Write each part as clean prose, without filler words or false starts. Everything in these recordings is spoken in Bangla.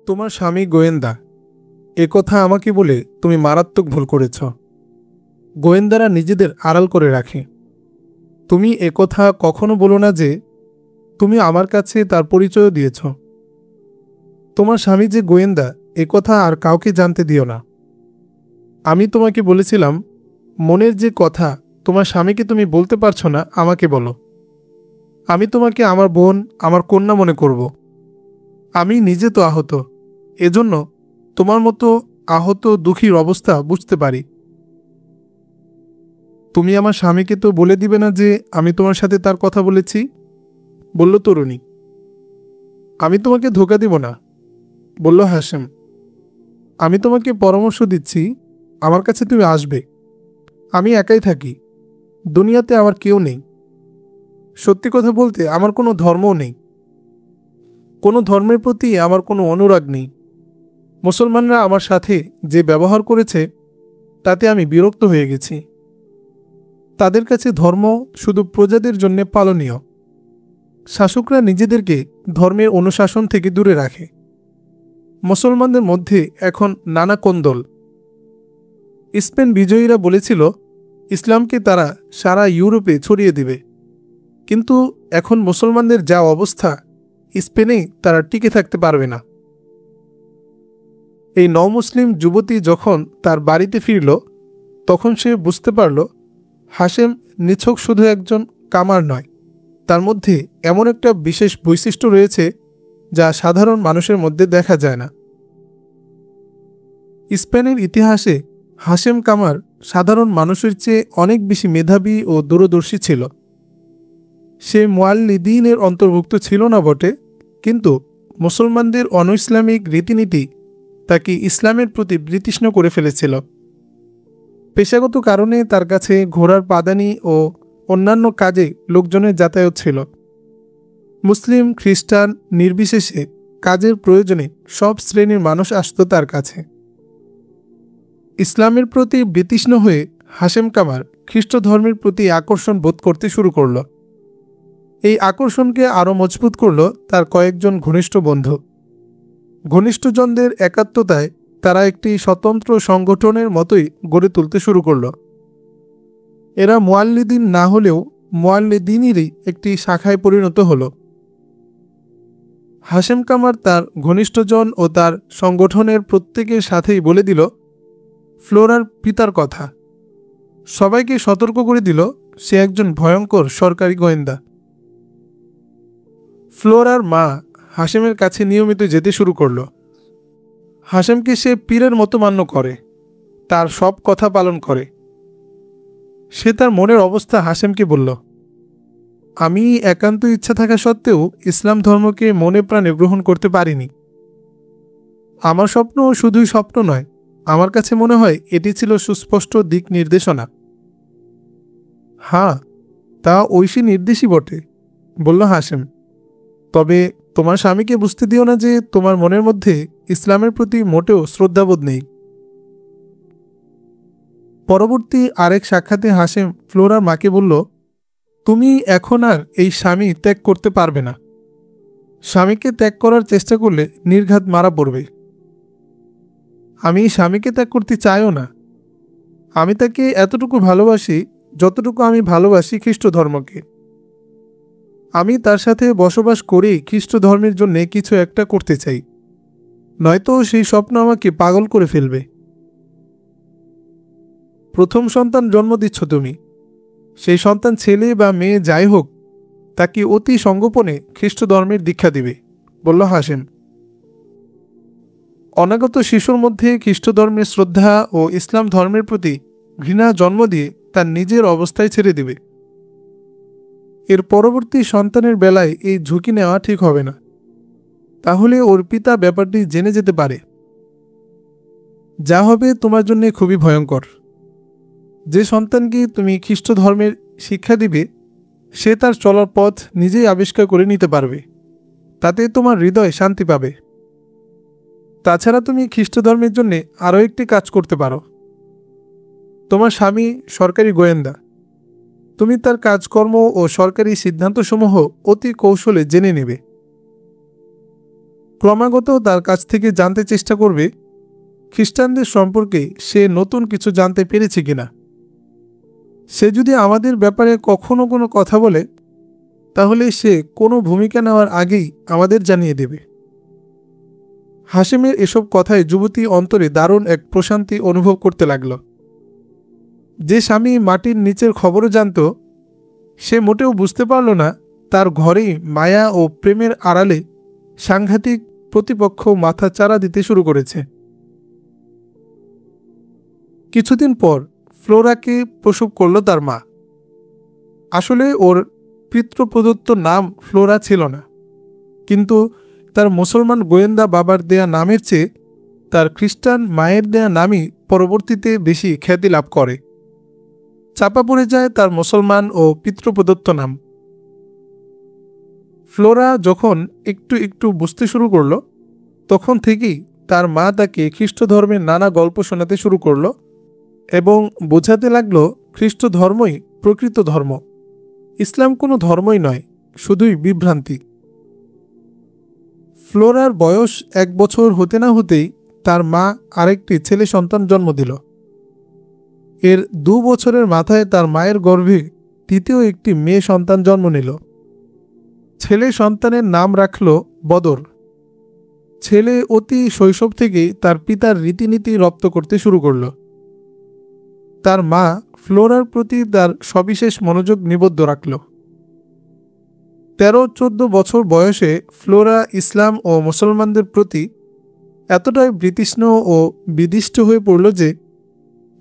তোমার স্বামী গোয়েন্দা একথা আমাকে বলে তুমি মারাত্মক ভুল করেছ। গোয়েন্দারা নিজেদের আড়াল করে রাখে। তুমি একথা কখনো বলো না যে তুমি আমার কাছে তার পরিচয়ও দিয়েছ। তোমার স্বামী যে গোয়েন্দা একথা আর কাউকে জানতে দিও না। আমি তোমাকে বলেছিলাম মনের যে কথা তোমার স্বামীকে তুমি বলতে পারছো না, আমাকে বলো। আমি তোমাকে আমার বোন, আমার কন্যা মনে করব। আমি নিজে তো আহত, এজন্য তোমার মতো আহত দুঃখীর অবস্থা বুঝতে পারি। তুমি আমার স্বামীকে তো বলে দিবে না যে আমি তোমার সাথে তার কথা বলেছি, বলল তরুণী। আমি তোমাকে ধোঁকা দিব না, বলল হাশেম। আমি তোমাকে পরামর্শ দিচ্ছি, আমার কাছে তুমি আসবে। আমি একাই থাকি, দুনিয়াতে আমার কেউ নেই। সত্যি কথা বলতে আমার কোনো ধর্মও নেই, কোনো ধর্মের প্রতি আমার কোনো অনুরাগ নেই। মুসলমানরা আমার সাথে যে ব্যবহার করেছে তাতে আমি বিরক্ত হয়ে গেছি। তাদের কাছে ধর্ম শুধু প্রজাদের জন্য পালনীয়। শাসকরা নিজেদেরকে ধর্মের অনুশাসন থেকে দূরে রাখে। মুসলমানদের মধ্যে এখন নানা কোন্দল। স্পেন বিজয়ীরা বলেছিল ইসলামকে তারা সারা ইউরোপে ছড়িয়ে দিবে, কিন্তু এখন মুসলমানদের যা অবস্থা, স্পেনে তারা টিকে থাকতে পারবে না। এই নওমুসলিম যুবতী যখন তার বাড়িতে ফিরল, তখন সে বুঝতে পারল হাশেম নিছক শুধু একজন কামার নয়, তার মধ্যে এমন একটা বিশেষ বৈশিষ্ট্য রয়েছে যা সাধারণ মানুষের মধ্যে দেখা যায় না। স্পেনের ইতিহাসে হাশেম কামার সাধারণ মানুষের চেয়ে অনেক বেশি মেধাবী ও দূরদর্শী ছিল। সে মুআল্লিদিনের অন্তর্ভুক্ত ছিল না বটে, কিন্তু মুসলমানদের অনইসলামিক রীতিনীতি তাকে ইসলামের প্রতি বিতৃষ্ণ করে ফেলেছিল। পেশাগত কারণে তার কাছে ঘোড়ার পাদানি ও অন্যান্য কাজে লোকজনের যাতায়াত ছিল। মুসলিম খ্রিস্টান নির্বিশেষে কাজের প্রয়োজনে সব শ্রেণীর মানুষ আসত তার কাছে। ইসলামের প্রতি বিতৃষ্ণ হয়ে হাশেম কামার খ্রিস্ট ধর্মের প্রতি আকর্ষণ বোধ করতে শুরু করল। এই আকর্ষণকে আরও মজবুত করল তার কয়েকজন ঘনিষ্ঠ বন্ধু। ঘনিষ্ঠজনদের একাত্মতায় তারা একটি স্বতন্ত্র সংগঠনের মতোই গড়ে তুলতে শুরু করল। এরা মুআল্লিদিন না হলেও মুআল্লিদিনেরই একটি শাখায় পরিণত হল। হাশেম কামার তার ঘনিষ্ঠজন ও তার সংগঠনের প্রত্যেকের সাথেই বলে দিল ফ্লোরার পিতার কথা। সবাইকে সতর্ক করে দিল সে একজন ভয়ঙ্কর সরকারি গোয়েন্দা। ফ্লোরার মা হাশেমের কাছে নিয়মিত যেতে শুরু করল। হাশেমকে সে পীরের মতো মান্য করে, তার সব কথা পালন করে। সে তার মনের অবস্থা হাশেমকে বলল, আমি একান্ত ইচ্ছা থাকা সত্ত্বেও ইসলাম ধর্মকে মনে প্রাণে গ্রহণ করতে পারিনি। আমার স্বপ্ন শুধুই স্বপ্ন নয়, আমার কাছে মনে হয় এটি ছিল সুস্পষ্ট দিক নির্দেশনা। হ্যাঁ, তা ঐশী নির্দেশই বটে, বলল হাশেম। তবে তোমার স্বামীকে বুঝতে দিও না যে তোমার মনের মধ্যে ইসলামের প্রতি মোটেও শ্রদ্ধাবোধ নেই। পরবর্তী আরেক সাক্ষাতে হাশেম ফ্লোরার মাকে বলল, তুমি এখন আর এই স্বামী ত্যাগ করতে পারবে না। স্বামীকে ত্যাগ করার চেষ্টা করলে নির্ঘাত মারা পড়বে। আমি স্বামীকে ত্যাগ করতে চাইও না। আমি তাকে এতটুকু ভালোবাসি যতটুকু আমি ভালোবাসি খ্রিস্ট ধর্মকে। আমি তার সাথে বসবাস করেই খ্রিস্ট ধর্মের জন্য কিছু একটা করতে চাই, নয়তো সেই স্বপ্ন আমাকে পাগল করে ফেলবে। প্রথম সন্তান জন্ম দিচ্ছ তুমি, সেই সন্তান ছেলে বা মেয়ে যাই হোক, তাকে অতি সঙ্গোপনে খ্রিস্ট ধর্মের দীক্ষা দিবে, বলল হাশেম। অনাগত শিশুর মধ্যে খ্রিস্ট ধর্মের শ্রদ্ধা ও ইসলাম ধর্মের প্রতি ঘৃণা জন্ম দিয়ে তার নিজের অবস্থায় ছেড়ে দিবে। এর পরবর্তী সন্তানের বেলায় এই ঝুঁকি নেওয়া ঠিক হবে না, তাহলে ওর পিতা ব্যাপারটি জেনে যেতে পারে। যা হবে তোমার জন্য খুবই ভয়ঙ্কর। যে সন্তানকে তুমি খ্রিস্ট ধর্মের শিক্ষা দিবে, সে তার চলার পথ নিজেই আবিষ্কার করে নিতে পারবে। তাতে তোমার হৃদয় শান্তি পাবে। তাছাড়া তুমি খ্রিস্ট ধর্মের জন্য আরও একটি কাজ করতে পারো। তোমার স্বামী সরকারি গোয়েন্দা। তুমি তার কাজকর্ম ও সরকারি সিদ্ধান্তসমূহ অতি কৌশলে জেনে নেবে। ক্রমাগত তার কাছ থেকে জানতে চেষ্টা করবে খ্রিস্টানদের সম্পর্কে সে নতুন কিছু জানতে পেরেছে কিনা। সে যদি আমাদের ব্যাপারে কখনো কোনো কথা বলে তাহলে সে কোনো ভূমিকা নেওয়ার আগেই আমাদের জানিয়ে দেবে। হাশেমের এসব কথায় যুবতী অন্তরে দারুণ এক প্রশান্তি অনুভব করতে লাগল। যে স্বামী মাটির নিচের খবরও জানত, সে মোটেও বুঝতে পারল না তার ঘরেই মায়া ও প্রেমের আড়ালে সাংঘাতিক প্রতিপক্ষ মাথা চারা দিতে শুরু করেছে। কিছুদিন পর ফ্লোরাকে প্রসব করল তার মা। আসলে ওর পিতৃপ্রদত্ত নাম ফ্লোরা ছিল না, কিন্তু তার মুসলমান গোয়েন্দা বাবার দেয়া নামের চেয়ে তার খ্রিস্টান মায়ের দেয়া নামই পরবর্তীতে বেশি খ্যাতি লাভ করে। চাপা পড়ে যায় তার মুসলমান ও পিতৃপ্রদত্ত নাম। ফ্লোরা যখন একটু একটু বুঝতে শুরু করল, তখন থেকেই তার মা তাকে খ্রিস্ট ধর্মের নানা গল্প শোনাতে শুরু করল এবং বোঝাতে লাগলো খ্রিস্ট ধর্মই প্রকৃত ধর্ম, ইসলাম কোনো ধর্মই নয়, শুধুই বিভ্রান্তি। ফ্লোরার বয়স 1 বছর হতে না হতেই তার মা আরেকটি ছেলে সন্তান জন্ম দিল। এর 2 বছরের মাথায় তার মায়ের গর্ভে তৃতীয় একটি মেয়ে সন্তান জন্ম নিল। ছেলে সন্তানের নাম রাখল বদর। ছেলে অতি শৈশব থেকেই তার পিতার রীতিনীতি রপ্ত করতে শুরু করল। তার মা ফ্লোরার প্রতি তার সবিশেষ মনোযোগ নিবদ্ধ রাখল। 13-14 বছর বয়সে ফ্লোরা ইসলাম ও মুসলমানদের প্রতি এতটাই বিতৃষ্ণ ও বিদিষ্ট হয়ে পড়ল যে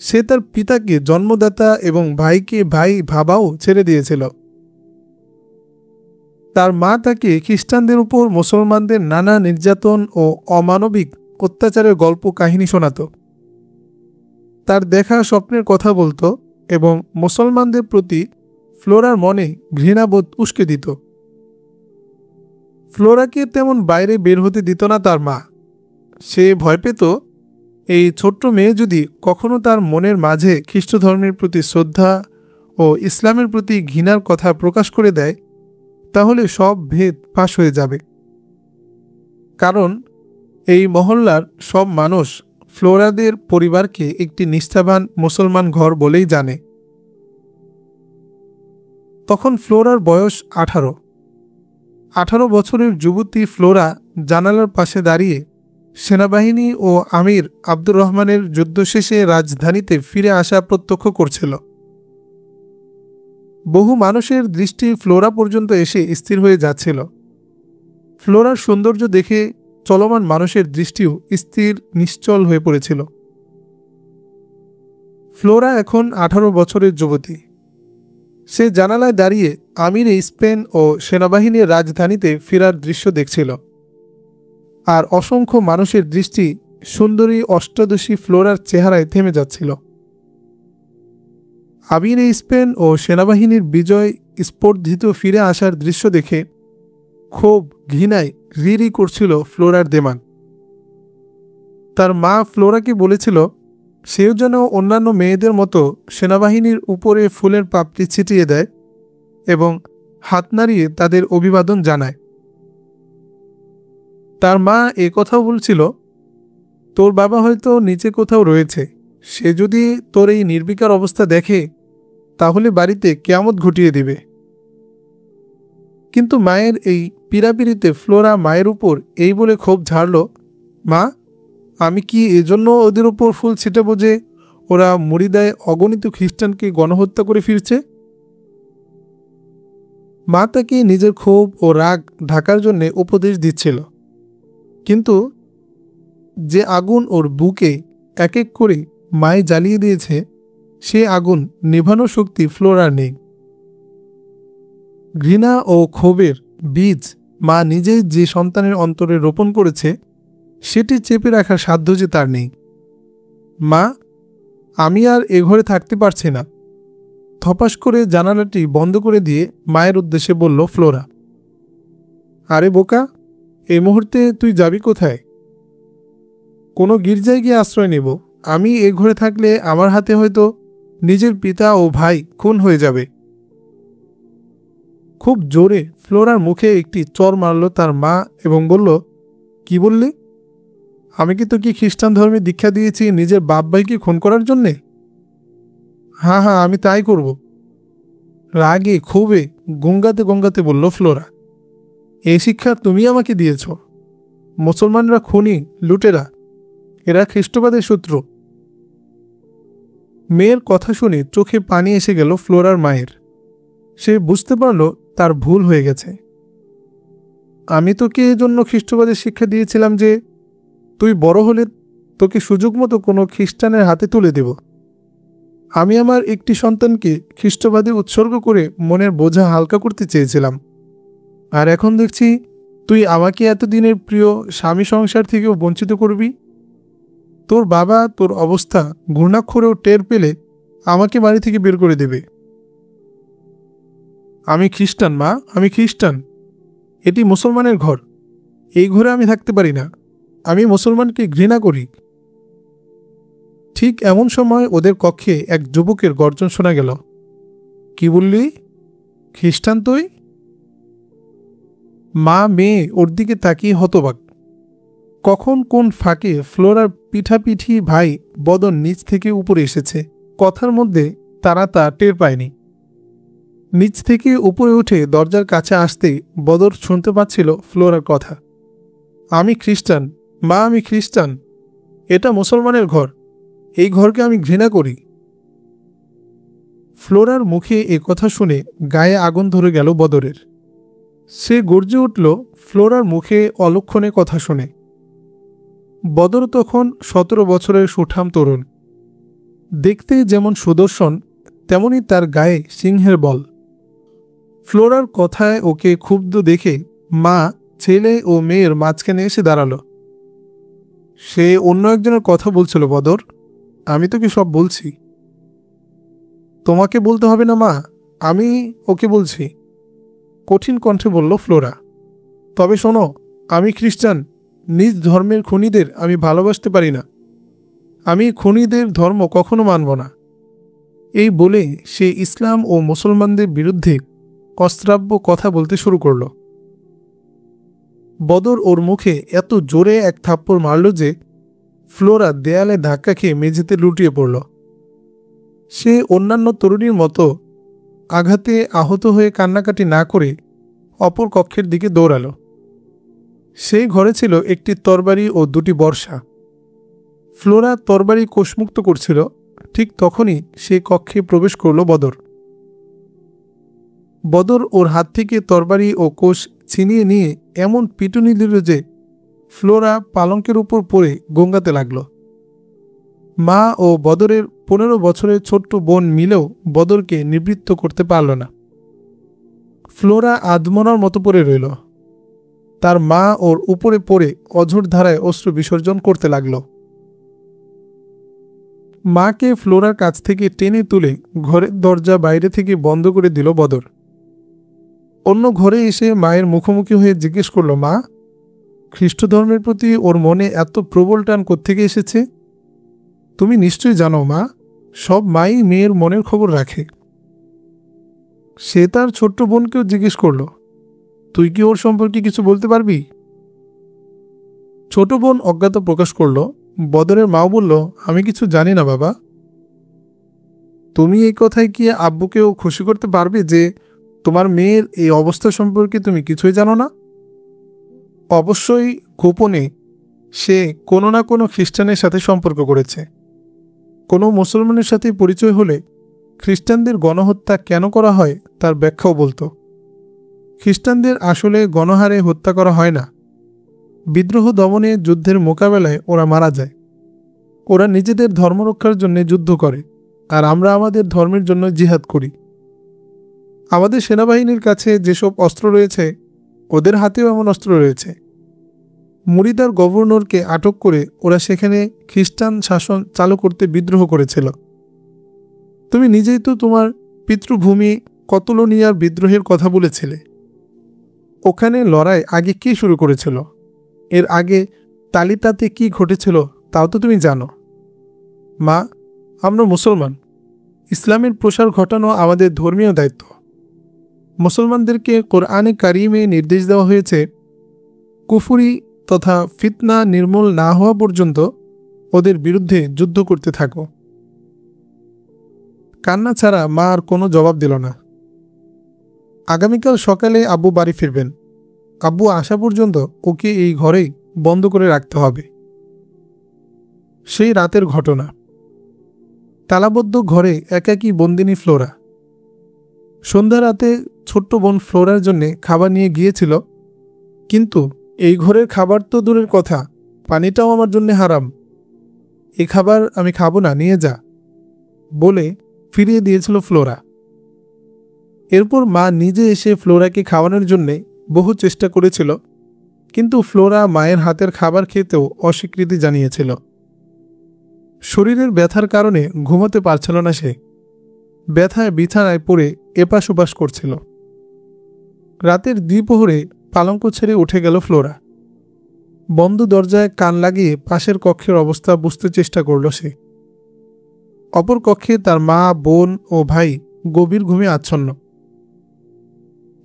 সে তার পিতাকে জন্মদাতা এবং ভাইকে ভাই ভাবাও ছেড়ে দিয়েছিল। তার মা তাকে খ্রিস্টানদের উপর মুসলমানদের নানা নির্যাতন ও অমানবিক অত্যাচারের গল্প কাহিনী শোনাত। তার দেখা স্বপ্নের কথা বলতো এবং মুসলমানদের প্রতি ফ্লোরার মনে ঘৃণাবোধ উস্কে দিত। ফ্লোরাকে তেমন বাইরে বের হতে দিত না তার মা। সে ভয় পেত এই ছোট্ট মেয়ে যদি কখনো তার মনের মাঝে খ্রিস্ট ধর্মের প্রতি শ্রদ্ধা ও ইসলামের প্রতি ঘৃণার কথা প্রকাশ করে দেয় তাহলে সব ভেদ ফাঁস হয়ে যাবে। কারণ এই মহল্লার সব মানুষ ফ্লোরাদের পরিবারকে একটি নিষ্ঠাবান মুসলমান ঘর বলেই জানে। তখন ফ্লোরার বয়স 18 বছরের যুবতী ফ্লোরা জানালার পাশে দাঁড়িয়ে সেনাবাহিনী ও আমির আব্দুর রহমানের যুদ্ধ শেষে রাজধানীতে ফিরে আসা প্রত্যক্ষ করছিল। বহু মানুষের দৃষ্টি ফ্লোরা পর্যন্ত এসে স্থির হয়ে যাচ্ছিল। ফ্লোরার সৌন্দর্য দেখে চলমান মানুষের দৃষ্টিও স্থির নিশ্চল হয়ে পড়েছিল। ফ্লোরা এখন 18 বছরের যুবতী। সে জানালায় দাঁড়িয়ে আমির স্পেন ও সেনাবাহিনীর রাজধানীতে ফেরার দৃশ্য দেখছিল, আর অসংখ্য মানুষের দৃষ্টি সুন্দরী অষ্টাদশী ফ্লোরার চেহারায় থেমে যাচ্ছিল। আমির স্পেন ও সেনাবাহিনীর বিজয় স্পর্ধিত ফিরে আসার দৃশ্য দেখে ক্ষোভ ঘৃণায় রিরি করছিল ফ্লোরার দেমাগ। তার মা ফ্লোরাকে বলেছিল সেও যেন অন্যান্য মেয়েদের মতো সেনাবাহিনীর উপরে ফুলের পাপড়ি ছিটিয়ে দেয় এবং হাত নাড়িয়ে তাদের অভিবাদন জানায়। তার মা এ কথাও বলছিল, তোর বাবা হয়তো নিচে কোথাও রয়েছে, সে যদি তোর এই নির্বিকার অবস্থা দেখে তাহলে বাড়িতে কিয়ামত ঘটিয়ে দিবে। কিন্তু মায়ের এই পীড়াপিড়িতে ফ্লোরা মায়ের উপর এই বলে ক্ষোভ ঝাড়ল, মা, আমি কি এজন্য ওদের উপর ফুল ছিটাবো যে ওরা মুরিদায় অগণিত খ্রিস্টানকে গণহত্যা করে ফিরছে? মা তাকে নিজের ক্ষোভ ও রাগ ঢাকার জন্য উপদেশ দিচ্ছিল, কিন্তু যে আগুন ওর বুকে এক এক করে মায়ে জ্বালিয়ে দিয়েছে সে আগুন নেভানোর শক্তি ফ্লোরার নেই। ঘৃণা ও ক্ষোভের বীজ মা নিজেই যে সন্তানের অন্তরে রোপণ করেছে সেটি চেপে রাখার সাধ্য যে তার নেই। মা, আমি আর এ ঘরে থাকতে পারছি না। ধপাস করে জানালাটি বন্ধ করে দিয়ে মায়ের উদ্দেশ্যে বলল ফ্লোরা। আরে বোকা, এই মুহূর্তে তুই যাবি কোথায়? কোনো গির্জায় গিয়ে আশ্রয় নেব। আমি এ ঘরে থাকলে আমার হাতে হয়তো নিজের পিতা ও ভাই খুন হয়ে যাবে। খুব জোরে ফ্লোরার মুখে একটি চড় মারল তার মা এবং বলল, কি বললে? আমি কি তোকে খ্রিস্টান ধর্মে দীক্ষা দিয়েছি নিজের বাপ ভাইকে খুন করার জন্যে? হ্যাঁ হ্যাঁ, আমি তাই করব। রাগে ক্ষোভে গঙ্গাতে গঙ্গাতে বলল ফ্লোরা। এই শিক্ষা তুমি আমাকে দিয়েছ? মুসলমানরা খুনি, লুটেরা, এরা খ্রিস্টবাদের শত্রু। মেয়ের কথা শুনে চোখে পানি এসে গেল ফ্লোরার মায়ের। সে বুঝতে পারল তার ভুল হয়ে গেছে। আমি তোকে এজন্য খ্রিস্টবাদের শিক্ষা দিয়েছিলাম যে তুই বড় হলে তোকে সুযোগ মতো কোনো খ্রিস্টানের হাতে তুলে দেব। আমি আমার একটি সন্তানকে খ্রিস্টবাদে উৎসর্গ করে মনের বোঝা হালকা করতে চেয়েছিলাম। আর এখন দেখছি তুই আমাকে এতদিনের প্রিয় স্বামী সংসার থেকেও বঞ্চিত করবি। তোর বাবা তোর অবস্থা ঘূর্ণাক্ষরেও টের পেলে আমাকে বাড়ি থেকে বের করে দেবে। আমি খ্রিস্টান মা, আমি খ্রিস্টান। এটি মুসলমানের ঘর। এই ঘরে আমি থাকতে পারি না। আমি মুসলমানকে ঘৃণা করি। ঠিক এমন সময় ওদের কক্ষে এক যুবকের গর্জন শোনা গেল। কি বললি? খ্রিস্টান তুই? মা মেয়ে ওর দিকে তাকিয়ে হতবাক। কখন কোন ফাঁকে ফ্লোরার পিঠাপিঠি ভাই বদর নিচ থেকে উপরে এসেছে। কথার মধ্যে তারা তা টের পায়নি। নিচ থেকে উপরে উঠে দরজার কাছে আসতেই বদর শুনতে পাচ্ছিল ফ্লোরার কথা। আমি খ্রিস্টান মা, আমি খ্রিস্টান। এটা মুসলমানের ঘর। এই ঘরকে আমি ঘৃণা করি। ফ্লোরার মুখে এ কথা শুনে গায়ে আগুন ধরে গেল বদরের। সে গর্জে উঠল ফ্লোরার মুখে অলক্ষণে কথা শুনে। বদর তখন 17 বছরের সুঠাম তরুণ। দেখতে যেমন সুদর্শন তেমনি তার গায়ে সিংহের বল। ফ্লোরার কথায় ওকে ক্ষুব্ধ দেখে মা ছেলে ও মেয়ের মাঝখানে এসে দাঁড়াল। সে অন্য একজনের কথা বলছিল। বদর, আমি তোকে সব বলছি। তোমাকে বলতে হবে না মা, আমি ওকে বলছি, কঠিন কণ্ঠে বলল ফ্লোরা। তবে শোনো, আমি খ্রিস্টান। নিজ ধর্মের খুনিদের আমি ভালোবাসতে পারি না। আমি খুনিদের ধর্ম কখনো মানব না। এই বলে সে ইসলাম ও মুসলমানদের বিরুদ্ধে অশ্রাব্য কথা বলতে শুরু করল। বদর ওর মুখে এত জোরে এক থাপ্পড় মারল যে ফ্লোরা দেয়ালে ধাক্কা খেয়ে মেঝেতে লুটিয়ে পড়ল। সে অন্যান্য তরুণীর মতো আঘাতে আহত হয়ে কান্নাকাটি না করে অপর কক্ষের দিকে দৌড়াল। সেই ঘরে ছিল একটি তরবারি ও দুটি বর্শা। ফ্লোরা তরবারি কোষমুক্ত করছিল, ঠিক তখনই সে কক্ষে প্রবেশ করল বদর। বদর ওর হাত থেকে তরবারি ও কোষ ছিনিয়ে নিয়ে এমন পিটুনি দিল যে ফ্লোরা পালঙ্কের উপর পড়ে গঙ্গাতে লাগল। মা ও বদরের 15 বছরের ছোট্ট বোন মিলেও বদরকে নিবৃত্ত করতে পারল না। ফ্লোরা আধমরার মতো পড়ে রইল। তার মা ওর উপরে পড়ে অঝোর ধারায় অশ্রু বিসর্জন করতে লাগল। মাকে ফ্লোরার কাছ থেকে টেনে তুলে ঘরের দরজা বাইরে থেকে বন্ধ করে দিল বদর। অন্য ঘরে এসে মায়ের মুখোমুখি হয়ে জিজ্ঞেস করল, মা, খ্রিস্ট ধর্মের প্রতি ওর মনে এত প্রবল টান কোত্থেকে এসেছে? তুমি নিশ্চয়ই জানো মা, সব মাই মেয়ের মনের খবর রাখে। সে তার ছোট্ট বোনকেও জিজ্ঞেস করল, তুই কি ওর সম্পর্কে কিছু বলতে পারবি? ছোট বোন অজ্ঞাত প্রকাশ করল। বদরের মাও বলল, আমি কিছু জানি না বাবা। তুমি এই কথায় কি আব্বুকেও খুশি করতে পারবে যে তোমার মেয়ের এই অবস্থা সম্পর্কে তুমি কিছুই জানো না? অবশ্যই গোপনে সে কোনো না কোনো খ্রিস্টানের সাথে সম্পর্ক করেছে। কোনো মুসলমানের সাথে পরিচয় হলে খ্রিস্টানদের গণহত্যা কেন করা হয় তার ব্যাখ্যাও বলতো। খ্রিস্টানদের আসলে গণহারে হত্যা করা হয় না। বিদ্রোহ দমনে যুদ্ধের মোকাবেলায় ওরা মারা যায়। ওরা নিজেদের ধর্ম রক্ষার জন্য যুদ্ধ করে, আর আমরা আমাদের ধর্মের জন্য জিহাদ করি। আমাদের সেনাবাহিনীর কাছে যেসব অস্ত্র রয়েছে ওদের হাতেও এমন অস্ত্র রয়েছে। মুরিদার গভর্নরকে আটক করে ওরা সেখানে খ্রিস্টান শাসন চালু করতে বিদ্রোহ করেছিল। তুমি নিজেই তো তোমার পিতৃভূমি কতলোনিয়ার বিদ্রোহের কথা বলেছিলে। ওখানে লড়াই আগে কে শুরু করেছিল? এর আগে তালিতাতে কি ঘটেছিল তাও তো তুমি জানো। মা, আমরা মুসলমান। ইসলামের প্রসার ঘটানো আমাদের ধর্মীয় দায়িত্ব। মুসলমানদেরকে কোরআনে কারিমে নির্দেশ দেওয়া হয়েছে কুফরি তথা ফিতনা নির্মূল না হওয়া পর্যন্ত ওদের বিরুদ্ধে যুদ্ধ করতে থাকো। কান্না ছাড়া মা আর কোনো জবাব দিল না। আগামীকাল সকালে আব্বু বাড়ি ফিরবেন। আব্বু আসা পর্যন্ত ওকে এই ঘরেই বন্ধ করে রাখতে হবে। সেই রাতের ঘটনা। তালাবদ্ধ ঘরে একাকী বন্দিনী ফ্লোরা। সন্ধ্যা রাতে ছোট্ট বোন ফ্লোরার জন্যে খাবার নিয়ে গিয়েছিল, কিন্তু এই ঘরের খাবার তো দূরের কথা, পানিটাও আমার জন্য হারাম। এই খাবার আমি খাবো না, নিয়ে যা বলে ফিরিয়ে দিয়েছিল ফ্লোরা। এরপর মা নিজে এসে ফ্লোরাকে খাওয়ানোর জন্যে বহু চেষ্টা করেছিল, কিন্তু ফ্লোরা মায়ের হাতের খাবার খেতেও অস্বীকৃতি জানিয়েছিল। শরীরের ব্যথার কারণে ঘুমাতে পারছিল না সে। ব্যথায় বিছানায় পড়ে এপাশ ওপাশ করছিল। রাতের দ্বিপ্রহরে পালঙ্ক ছেড়ে উঠে গেল ফ্লোরা। বন্ধ দরজায় কান লাগিয়ে পাশের কক্ষের অবস্থা বুঝতে চেষ্টা করল সে। অপর কক্ষে তার মা, বোন ও ভাই গভীর ঘুমে আচ্ছন্ন।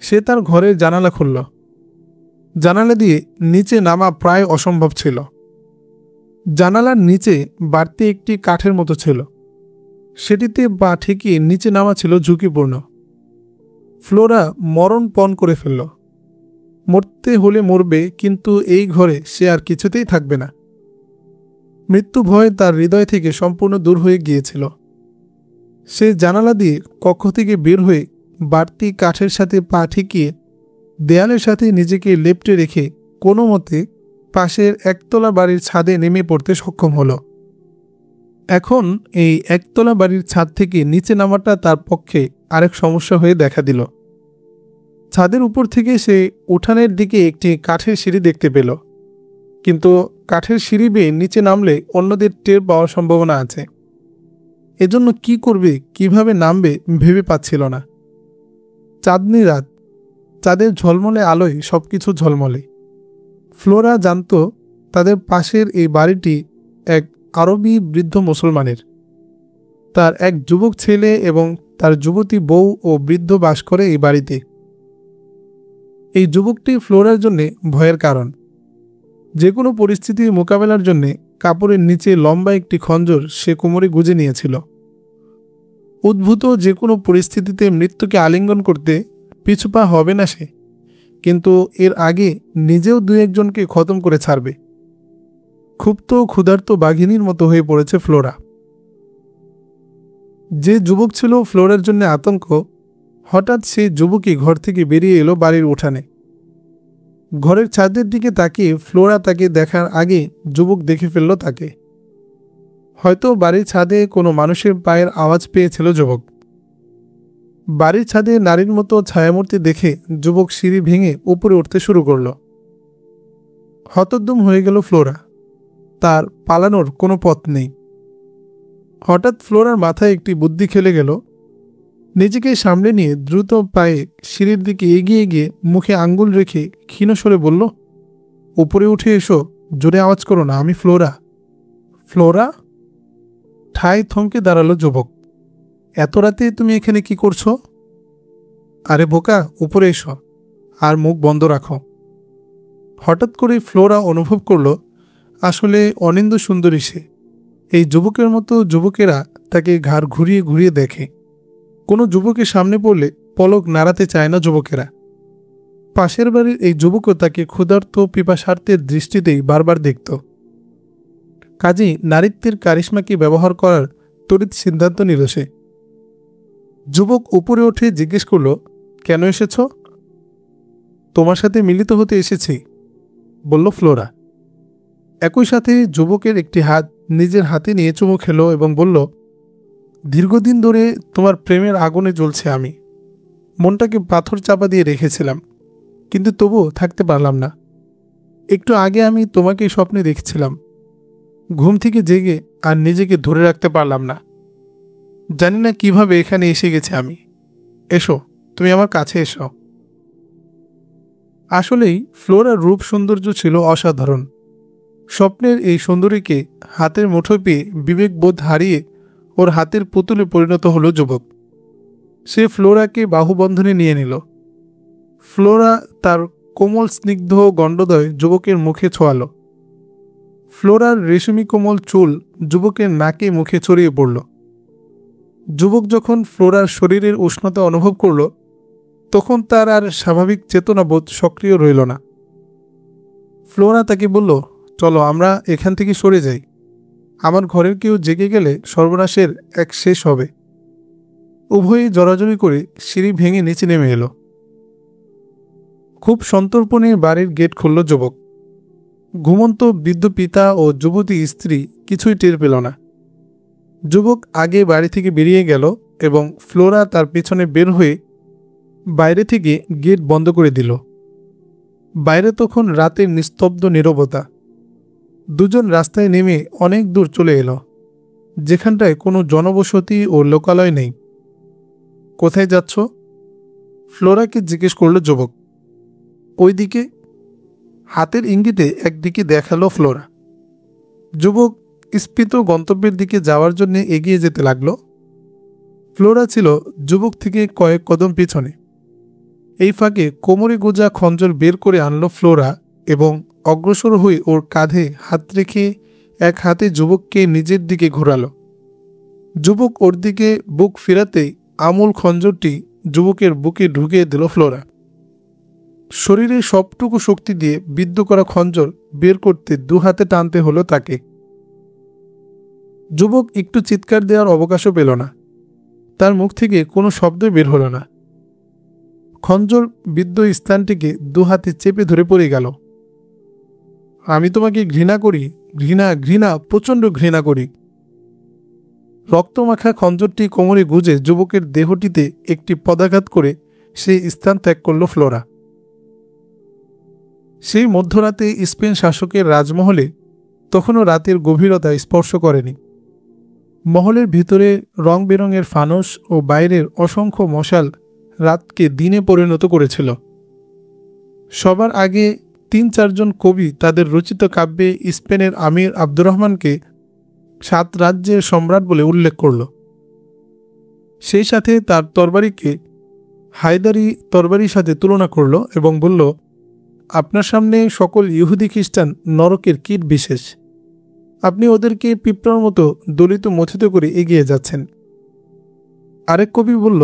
সে তার ঘরের জানালা খুলল। জানালা দিয়ে নিচে নামা প্রায় অসম্ভব ছিল। জানালার নিচে বাড়তি একটি কাঠের মতো ছিল, সেটিতে পা ঠেকিয়ে নিচে নামা ছিল ঝুঁকিপূর্ণ। ফ্লোরা মরণ পণ করে ফেলল। মরতে হলে মরবে, কিন্তু এই ঘরে সে আর কিছুতেই থাকবে না। মৃত্যু ভয় তার হৃদয় থেকে সম্পূর্ণ দূর হয়ে গিয়েছিল। সে জানালা দিয়ে কক্ষ থেকে বের হয়ে বাড়তি কাঠের সাথে পা ঠেকিয়ে দেয়ালের সাথে নিজেকে লেপ্টে রেখে কোনো মতে পাশের একতলা বাড়ির ছাদে নেমে পড়তে সক্ষম হল। এখন এই একতলা বাড়ির ছাদ থেকে নিচে নামাটা তার পক্ষে আরেক সমস্যা হয়ে দেখা দিল। ছাদের উপর থেকে সে উঠানের দিকে একটি কাঠের সিঁড়ি দেখতে পেল, কিন্তু কাঠের সিঁড়ি বেয়ে নিচে নামলে অন্যদের টের পাওয়ার সম্ভাবনা আছে। এজন্য কি করবে, কিভাবে নামবে ভেবে পাচ্ছিল না। চাঁদনি রাত, চাঁদের ঝলমলে আলোয় সবকিছু ঝলমলে। ফ্লোরা জানত তাদের পাশের এই বাড়িটি এক আরবি বৃদ্ধ মুসলমানের। তার এক যুবক ছেলে এবং তার যুবতী বউ ও বৃদ্ধ বাস করে এই বাড়িতে। এই যুবকটি ফ্লোরার জন্য ভয়ের কারণ। যে কোনো পরিস্থিতির মোকাবেলার জন্য কাপড়ের নিচে লম্বা একটি খঞ্জর সে কোমরে গুজে নিয়েছিল। উদ্ভূত যে কোনো পরিস্থিতিতে মৃত্যুকে আলিঙ্গন করতে পিছুপা হবে না সে, কিন্তু এর আগে নিজেও দু একজনকে খতম করে ছাড়বে। ক্ষুব্ধ ক্ষুধার্ত বাঘিনীর মতো হয়ে পড়েছে ফ্লোরা। যে যুবক ছিল ফ্লোরার জন্য আতঙ্ক, হঠাৎ সেই যুবকই ঘর থেকে বেরিয়ে এলো বাড়ির উঠানে। ঘরের ছাদের দিকে তাকিয়ে ফ্লোরা তাকে দেখার আগে যুবক দেখে ফেলল তাকে। হয়তো বাড়ির ছাদে কোনো মানুষের পায়ের আওয়াজ পেয়েছিল যুবক। বাড়ির ছাদে নারীর মতো ছায়ামূর্তি দেখে যুবক সিঁড়ি ভেঙে উপরে উঠতে শুরু করল। হতোদ্যম হয়ে গেল ফ্লোরা। তার পালানোর কোনো পথ নেই। হঠাৎ ফ্লোরার মাথায় একটি বুদ্ধি খেলে গেল। নিজেকে সামনে নিয়ে দ্রুত পায়ে সিঁড়ির দিকে এগিয়ে গিয়ে মুখে আঙ্গুল রেখে ক্ষীণ স্বরে বলল, উপরে উঠে এসো, জোরে আওয়াজ করো না, আমি ফ্লোরা। ফ্লোরা? ঠায় থমকে দাঁড়ালো যুবক। এত রাতে তুমি এখানে কি করছো? আরে বোকা, উপরে এসো আর মুখ বন্ধ রাখো। হঠাৎ করে ফ্লোরা অনুভব করল আসলে অনিন্দ সুন্দরী সে। এই যুবকের মতো যুবকেরা তাকে ঘাড় ঘুরিয়ে ঘুরিয়ে দেখে। কোনো যুবকের সামনে পড়লে পলক নাড়াতে চায় না যুবকেরা। পাশের বাড়ির এই যুবকও তাকে ক্ষুধার্ত পিপাসার্থের দৃষ্টিতেই বারবার দেখত। কাজেই নারীত্বের কারিশমাকে ব্যবহার করার তড়িৎ সিদ্ধান্ত নিল সে। যুবক উপরে উঠে জিজ্ঞেস করল, কেন এসেছ? তোমার সাথে মিলিত হতে এসেছি, বলল ফ্লোরা। একই সাথে যুবকের একটি হাত নিজের হাতে নিয়ে চুমু খেল এবং বলল, দীর্ঘদিন ধরে তোমার প্রেমের আগুনে জ্বলছে আমি। মনটাকে পাথর চাপা দিয়ে রেখেছিলাম, কিন্তু তবুও থাকতে পারলাম না। একটু আগে আমি তোমাকেই স্বপ্নে দেখছিলাম। ঘুম থেকে জেগে আর নিজেকে ধরে রাখতে পারলাম না। জানি না কিভাবে এখানে এসে গেছে আমি। এসো, তুমি আমার কাছে এসো। আসলেই ফ্লোরার রূপ সৌন্দর্য ছিল অসাধারণ। স্বপ্নের এই সুন্দরীকে হাতের মুঠোয় পেয়ে বিবেকবোধ হারিয়ে ওর হাতের পুতুলে পরিণত হলো যুবক। সে ফ্লোরাকে বাহুবন্ধনে নিয়ে নিল। ফ্লোরা তার কোমল স্নিগ্ধ গণ্ডদয় যুবকের মুখে ছোঁয়াল। ফ্লোরার রেশমি কোমল চুল যুবকের নাকে মুখে ছড়িয়ে পড়ল। যুবক যখন ফ্লোরার শরীরের উষ্ণতা অনুভব করল, তখন তার আর স্বাভাবিক চেতনাবোধ সক্রিয় রইল না। ফ্লোরা তাকে বলল, চলো আমরা এখান থেকে সরে যাই। আমার ঘরের কেউ জেগে গেলে সর্বনাশের এক শেষ হবে। উভয়ই জড়াজড়ি করে সিঁড়ি ভেঙে নিচে নেমে এলো। খুব সন্তর্পণে বাড়ির গেট খুলল যুবক। ঘুমন্ত বৃদ্ধ পিতা ও যুবতী স্ত্রী কিছুই টের পেল না। যুবক আগে বাড়ি থেকে বেরিয়ে গেল এবং ফ্লোরা তার পেছনে বের হয়ে বাইরে থেকে গেট বন্ধ করে দিল। বাইরে তখন রাতের নিস্তব্ধ নীরবতা। দুজন রাস্তায় নেমে অনেক দূর চলে এলো, যেখানটায় কোনো জনবসতি ও লোকালয় নেই। কোথায় যাচ্ছ? ফ্লোরাকে জিজ্ঞেস করল যুবক। ওইদিকে, হাতের ইঙ্গিতে একদিকে দেখালো ফ্লোরা। যুবক স্ফীত গন্তব্যের দিকে যাওয়ার জন্য এগিয়ে যেতে লাগল। ফ্লোরা ছিল যুবক থেকে কয়েক কদম পিছনে। এই ফাঁকে কোমরে গোজা খঞ্জর বের করে আনলো ফ্লোরা এবং অগ্রসর হয়ে ওর কাঁধে হাত রেখে এক হাতে যুবককে নিজের দিকে ঘোরালো। যুবক ওর দিকে বুক ফেরাতেই আমূল খঞ্জরটি যুবকের বুকে ঢুকিয়ে দিল ফ্লোরা। শরীরে সবটুকু শক্তি দিয়ে বিদ্ধ করা খঞ্জর বের করতে দু হাতে টানতে হলো তাকে। যুবক একটু চিৎকার দেওয়ার অবকাশও পেল না। তার মুখ থেকে কোনো শব্দ বের হলো না। খঞ্জর বিদ্ধ স্থানটিকে দু হাতে চেপে ধরে পড়ে গেল। আমি তোমাকে ঘৃণা করি, ঘৃণা, ঘৃণা, প্রচণ্ড ঘৃণা করি। রক্তমাখা খঞ্জরটি কোমরে গুজে যুবকের দেহটিতে একটি পদাঘাত করে সেই স্থান ত্যাগ করল ফ্লোরা। সেই মধ্যরাতে স্পেন শাসকের রাজমহলে তখনও রাতের গভীরতা স্পর্শ করেনি। মহলের ভিতরে রং বেরঙের ফানুস ও বাইরের অসংখ্য মশাল রাতকে দিনে পরিণত করেছিল। সবার আগে ৩-৪ কবি তাদের রচিত কাব্যে স্পেনের আমির আব্দুর রহমানকে ৭ রাজ্যের সম্রাট বলে উল্লেখ করল। সেই সাথে তার তরবারিকে হায়দারি তরবারির সাথে তুলনা করল এবং বলল, আপনার সামনে সকল ইহুদি খ্রিস্টান নরকের কীট বিশেষ। আপনি ওদেরকে পিঁপড়ার মতো দলিত মথিত করে এগিয়ে যাচ্ছেন। আরেক কবি বলল,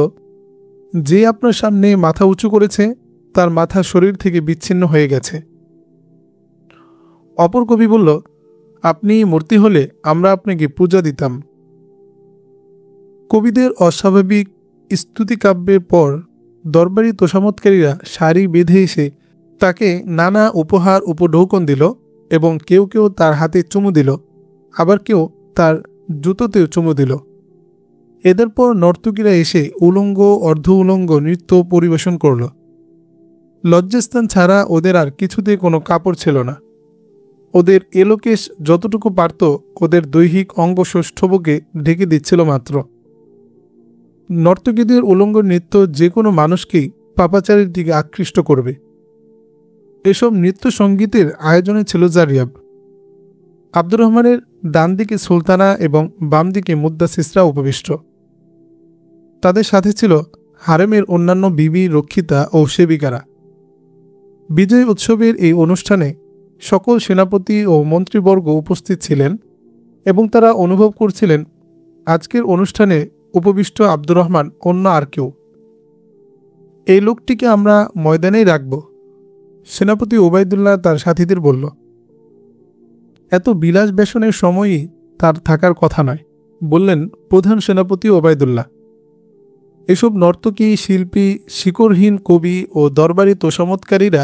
যে আপনার সামনে মাথা উঁচু করেছে তার মাথা শরীর থেকে বিচ্ছিন্ন হয়ে গেছে। অপর কবি বলল, আপনি মূর্তি হলে আমরা আপনাকে পূজা দিতাম। কবিদের অস্বাভাবিক স্তুতিকাব্যের পর দরবারি তোষামতকারীরা সারি বেঁধে এসে তাকে নানা উপহার উপঢৌকন দিল এবং কেউ কেউ তার হাতে চুমু দিল, আবার কেউ তার জুতোতেও চুমু দিল। এদের পর নর্তকীরা এসে উলঙ্গ অর্ধ উলঙ্গ নৃত্য পরিবেশন করল। লজ্জাস্থান ছাড়া ওদের আর কিছুতে কোনো কাপড় ছিল না। ওদের এলোকেশ যতটুকু পারত ওদের দৈহিক অঙ্গ সৌষ্ঠবকে ঢেকে দিচ্ছিল মাত্র। নর্তকীদের উলঙ্গ নৃত্য যে কোনো মানুষকেই পাপাচারের দিকে আকৃষ্ট করবে। এসব নৃত্য সঙ্গীতের আয়োজনে ছিল জারিয়াব। আব্দুর রহমানের ডান দিকে সুলতানা এবং বাম দিকে মুদ্দাসিসরা উপবিষ্ট। তাদের সাথে ছিল হারেমের অন্যান্য বিবি, রক্ষিতা ও সেবিকারা। বিজয় উৎসবের এই অনুষ্ঠানে সকল সেনাপতি ও মন্ত্রীবর্গ উপস্থিত ছিলেন এবং তারা অনুভব করছিলেন আজকের অনুষ্ঠানে উপবিষ্ট আব্দুর রহমান অন্য আর কেউ। এই লোকটিকে আমরা ময়দানেই রাখব, সেনাপতি ওবায়দুল্লাহ তার সাথীদের বলল। এত বিলাস বেশনের সময়ই তার থাকার কথা নয়, বললেন প্রধান সেনাপতি ওবায়দুল্লাহ। এসব নর্তকী, শিল্পী, শিকড়হীন কবি ও দরবারি তোষামতকারীরা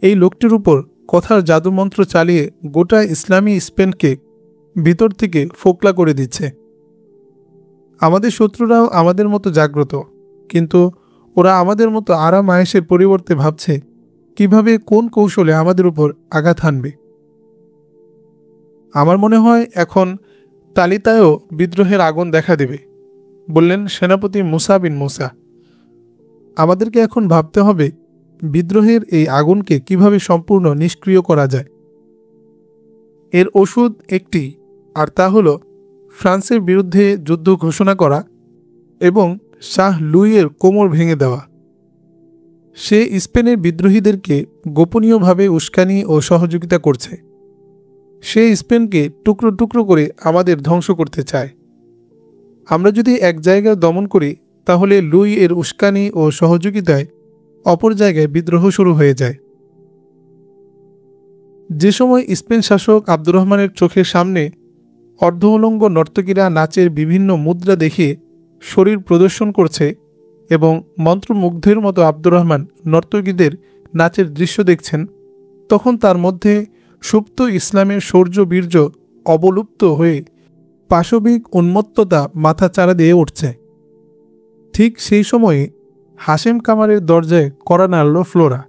এই লোকটির উপর কথার জাদুমন্ত্র চালিয়ে গোটা ইসলামী স্পেনকে ভিতর থেকে ফোকলা করে দিচ্ছে। আমাদের শত্রুরাও আমাদের মতো জাগ্রত, কিন্তু ওরা আমাদের মতো আরাম আয়েশের পরিবর্তে ভাবছে কিভাবে কোন কৌশলে আমাদের উপর আঘাত হানবে। আমার মনে হয় এখন তালিতায়ও বিদ্রোহের আগুন দেখা দেবে, বললেন সেনাপতি মুসা বিন মুসা। আমাদেরকে এখন ভাবতে হবে বিদ্রোহের এই আগুনকে কিভাবে সম্পূর্ণ নিষ্ক্রিয় করা যায়। এর ওষুধ একটি, আর তা হল ফ্রান্সের বিরুদ্ধে যুদ্ধ ঘোষণা করা এবং শাহ লুইয়ের কোমর ভেঙে দেওয়া। সে স্পেনের বিদ্রোহীদেরকে গোপনীয়ভাবে উস্কানি ও সহযোগিতা করছে। সে স্পেনকে টুকরো টুকরো করে আমাদের ধ্বংস করতে চায়। আমরা যদি এক জায়গায় দমন করি, তাহলে লুই এর উস্কানি ও সহযোগিতায় অপর জায়গায় বিদ্রোহ শুরু হয়ে যায়। যে সময় স্পেন শাসক আব্দুর রহমানের চোখের সামনে অর্ধ উলঙ্গ নর্তকীরা নাচের বিভিন্ন মুদ্রা দেখিয়ে শরীর প্রদর্শন করছে এবং মন্ত্রমুগ্ধের মতো আব্দুর রহমান নর্তকীদের নাচের দৃশ্য দেখছেন, তখন তার মধ্যে সুপ্ত ইসলামের শৌর্য বীর্য অবলুপ্ত হয়ে পাশবিক উন্মত্ততা মাথা চাড়া দিয়ে উঠছে। ঠিক সেই সময়ে হাশেম কামারের দরজায় কড়া নাড়ল ফ্লোরা।